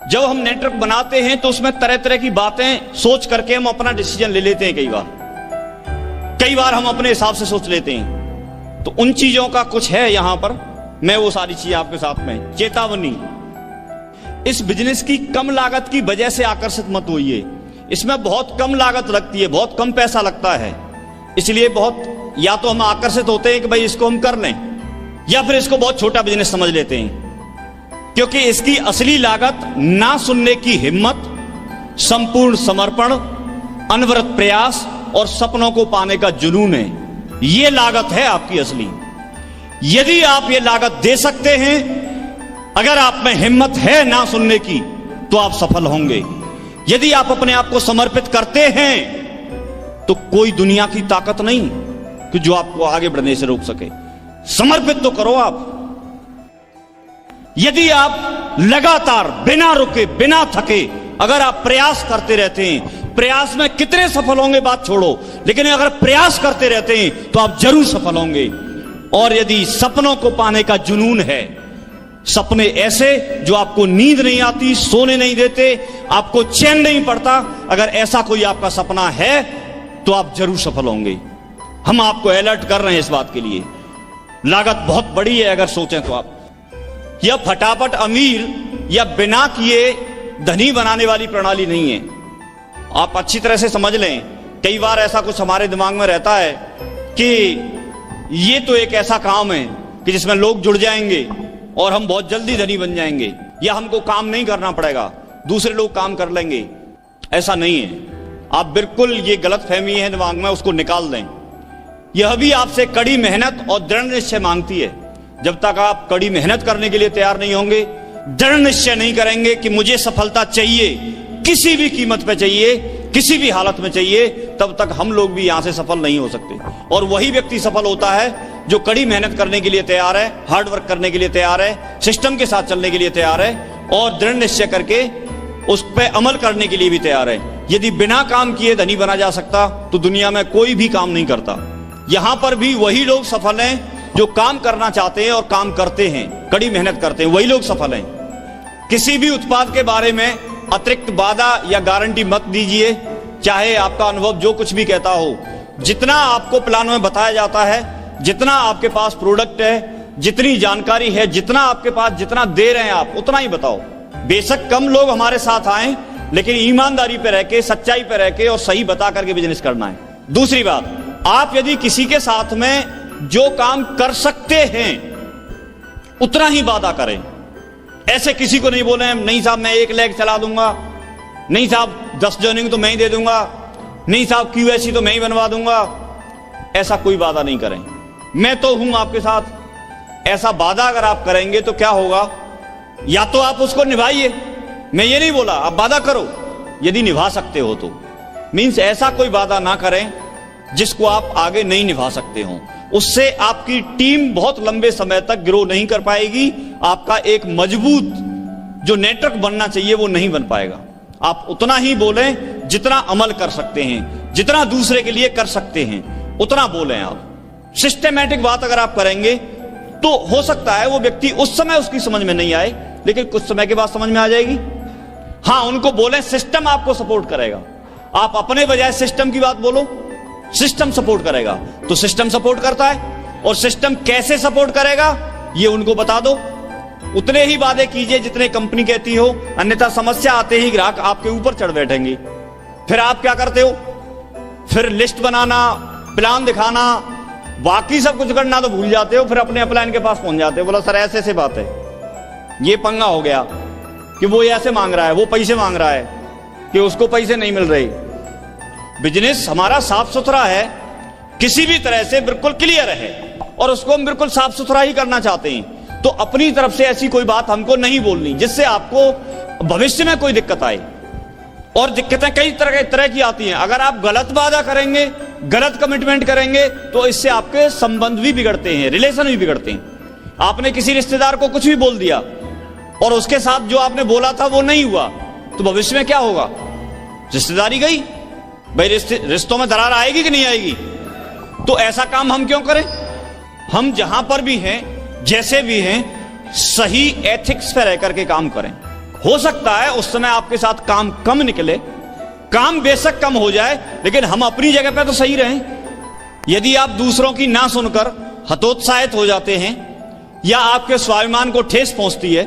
जब हम नेटवर्क बनाते हैं तो उसमें तरह तरह की बातें सोच करके हम अपना डिसीजन ले लेते हैं। कई बार हम अपने हिसाब से सोच लेते हैं। तो उन चीजों का कुछ है यहां पर, मैं वो सारी चीजें आपके साथ में चेतावनी। इस बिजनेस की कम लागत की वजह से आकर्षित मत होइए। इसमें बहुत कम लागत लगती है, बहुत कम पैसा लगता है, इसलिए बहुत या तो हम आकर्षित होते हैं कि भाई इसको हम कर लें, या फिर इसको बहुत छोटा बिजनेस समझ लेते हैं। क्योंकि इसकी असली लागत ना सुनने की हिम्मत, संपूर्ण समर्पण, अनवरत प्रयास और सपनों को पाने का जुनून है। यह लागत है आपकी असली। यदि आप ये लागत दे सकते हैं, अगर आप में हिम्मत है ना सुनने की, तो आप सफल होंगे। यदि आप अपने आप को समर्पित करते हैं तो कोई दुनिया की ताकत नहीं कि जो आपको आगे बढ़ने से रोक सके। समर्पित तो करो आप। यदि आप लगातार बिना रुके बिना थके अगर आप प्रयास करते रहते हैं, प्रयास में कितने सफल होंगे बात छोड़ो, लेकिन अगर प्रयास करते रहते हैं तो आप जरूर सफल होंगे। और यदि सपनों को पाने का जुनून है, सपने ऐसे जो आपको नींद नहीं आती, सोने नहीं देते, आपको चैन नहीं पड़ता, अगर ऐसा कोई आपका सपना है तो आप जरूर सफल होंगे। हम आपको अलर्ट कर रहे हैं इस बात के लिए। लागत बहुत बड़ी है अगर सोचें तो आप। यह फटाफट अमीर या बिना किए धनी बनाने वाली प्रणाली नहीं है। आप अच्छी तरह से समझ लें। कई बार ऐसा कुछ हमारे दिमाग में रहता है कि ये तो एक ऐसा काम है कि जिसमें लोग जुड़ जाएंगे और हम बहुत जल्दी धनी बन जाएंगे, या हमको काम नहीं करना पड़ेगा, दूसरे लोग काम कर लेंगे। ऐसा नहीं है। आप बिल्कुल ये गलत फहमी है दिमाग में, उसको निकाल दें। यह भी आपसे कड़ी मेहनत और दृढ़ निश्चय मांगती है। जब तक आप कड़ी मेहनत करने के लिए तैयार नहीं होंगे, दृढ़ निश्चय नहीं करेंगे कि मुझे सफलता चाहिए, किसी भी कीमत पे चाहिए, किसी भी हालत में चाहिए, तब तक हम लोग भी यहां से सफल नहीं हो सकते। और वही व्यक्ति सफल होता है जो कड़ी मेहनत करने के लिए तैयार है, हार्ड वर्क करने के लिए तैयार है, सिस्टम के साथ चलने के लिए तैयार है और दृढ़ निश्चय करके उस पर अमल करने के लिए भी तैयार है। यदि बिना काम किए धनी बना जा सकता तो दुनिया में कोई भी काम नहीं करता। यहां पर भी वही लोग सफल हैं जो काम करना चाहते हैं और काम करते हैं, कड़ी मेहनत करते हैं, वही लोग सफल हैं। किसी भी उत्पाद के बारे में अतिरिक्त वादा या गारंटी मत दीजिए, चाहे आपका अनुभव जो कुछ भी कहता हो। जितना आपको प्लान में बताया जाता है, जितना आपके पास प्रोडक्ट है, जितनी जानकारी है, जितना आपके पास जितना दे रहे हैं आप, उतना ही बताओ। बेशक कम लोग हमारे साथ आए, लेकिन ईमानदारी पे रह के, सच्चाई पे रह के और सही बता करके बिजनेस करना है। दूसरी बात, आप यदि किसी के साथ में जो काम कर सकते हैं उतना ही वादा करें। ऐसे किसी को नहीं बोले नहीं साहब मैं 1 लाख चला दूंगा, नहीं साहब 10 जॉइनिंग तो मैं ही दे दूंगा, नहीं साहब QSC तो मैं ही बनवा दूंगा। ऐसा कोई वादा नहीं करें। मैं तो हूं आपके साथ। ऐसा वादा अगर आप करेंगे तो क्या होगा, या तो आप उसको निभाइए। मैं ये नहीं बोला, आप वादा करो यदि निभा सकते हो तो। मीन्स ऐसा कोई वादा ना करें जिसको आप आगे नहीं निभा सकते हो। उससे आपकी टीम बहुत लंबे समय तक ग्रो नहीं कर पाएगी। आपका एक मजबूत जो नेटवर्क बनना चाहिए वो नहीं बन पाएगा। आप उतना ही बोलें जितना अमल कर सकते हैं, जितना दूसरे के लिए कर सकते हैं, उतना बोलें आप। सिस्टमैटिक बात अगर आप करेंगे तो हो सकता है वो व्यक्ति उस समय उसकी समझ में नहीं आए, लेकिन कुछ समय के बाद समझ में आ जाएगी। हाँ, उनको बोलें सिस्टम आपको सपोर्ट करेगा। आप अपने बजाय सिस्टम की बात बोलो, सिस्टम सपोर्ट करेगा। तो सिस्टम सपोर्ट करता है, और सिस्टम कैसे सपोर्ट करेगा ये उनको बता दो। उतने ही वादे कीजिए जितने कंपनी कहती हो, अन्यथा समस्या आते ही ग्राहक आपके ऊपर चढ़ बैठेंगे। फिर आप क्या करते हो, फिर लिस्ट बनाना, प्लान दिखाना, बाकी सब कुछ करना तो भूल जाते हो। फिर अपने अपलाइन के पास पहुंच जाते हो, बोला सर ऐसे ऐसे बात है, ये पंगा हो गया कि वो ऐसे मांग रहा है, वो पैसे मांग रहा है, कि उसको पैसे नहीं मिल रहे। बिजनेस हमारा साफ सुथरा है, किसी भी तरह से बिल्कुल क्लियर है, और उसको हम बिल्कुल साफ सुथरा ही करना चाहते हैं। तो अपनी तरफ से ऐसी कोई बात हमको नहीं बोलनी जिससे आपको भविष्य में कोई दिक्कत आए। और दिक्कतें कई तरह की आती हैं। अगर आप गलत वादा करेंगे, गलत कमिटमेंट करेंगे, तो इससे आपके संबंध भी बिगड़ते हैं, रिलेशन भी बिगड़ते हैं। आपने किसी रिश्तेदार को कुछ भी बोल दिया और उसके साथ जो आपने बोला था वो नहीं हुआ, तो भविष्य में क्या होगा, रिश्तेदारी गई। भाई रिश्तों में दरार आएगी कि नहीं आएगी। तो ऐसा काम हम क्यों करें। हम जहां पर भी हैं, जैसे भी हैं, सही एथिक्स पे रह करके काम करें। हो सकता है उस समय आपके साथ काम कम निकले, काम बेशक कम हो जाए, लेकिन हम अपनी जगह पे तो सही रहें। यदि आप दूसरों की ना सुनकर हतोत्साहित हो जाते हैं या आपके स्वाभिमान को ठेस पहुंचती है,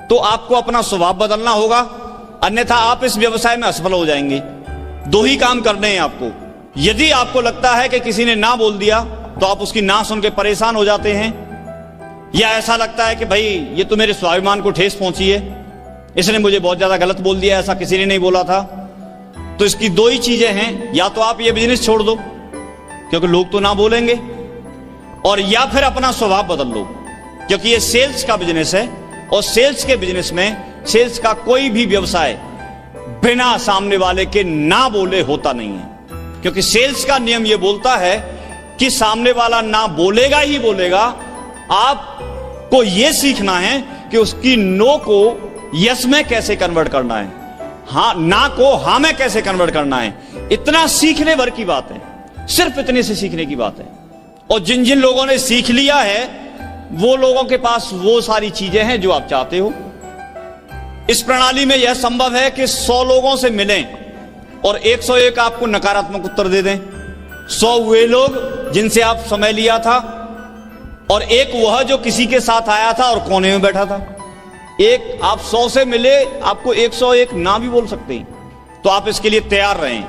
तो आपको अपना स्वभाव बदलना होगा, अन्यथा आप इस व्यवसाय में असफल हो जाएंगे। दो ही काम करने हैं आपको। यदि आपको लगता है कि किसी ने ना बोल दिया तो आप उसकी ना सुन के परेशान हो जाते हैं, या ऐसा लगता है कि भाई ये तो मेरे स्वाभिमान को ठेस पहुंची है, इसने मुझे बहुत ज्यादा गलत बोल दिया, ऐसा किसी ने नहीं बोला था, तो इसकी दो ही चीजें हैं, या तो आप ये बिजनेस छोड़ दो क्योंकि लोग तो ना बोलेंगे, और या फिर अपना स्वभाव बदल लो, क्योंकि ये सेल्स का बिजनेस है और सेल्स के बिजनेस में, सेल्स का कोई भी व्यवसाय बिना सामने वाले के ना बोले होता नहीं है। क्योंकि सेल्स का नियम यह बोलता है कि सामने वाला ना बोलेगा ही बोलेगा, आपको यह सीखना है कि उसकी नो को यस में कैसे कन्वर्ट करना है, हाँ ना को हाँ में कैसे कन्वर्ट करना है। इतना सीखने भर की बात है, सिर्फ इतने से सीखने की बात है। और जिन जिन लोगों ने सीख लिया है वो लोगों के पास वो सारी चीजें हैं जो आप चाहते हो। इस प्रणाली में यह संभव है कि 100 लोगों से मिलें और 101 आपको नकारात्मक उत्तर दे दें। 100 वे लोग जिनसे आप समय लिया था, और एक वह जो किसी के साथ आया था और कोने में बैठा था। एक आप 100 से मिले, आपको 101 ना भी बोल सकते हैं, तो आप इसके लिए तैयार रहें।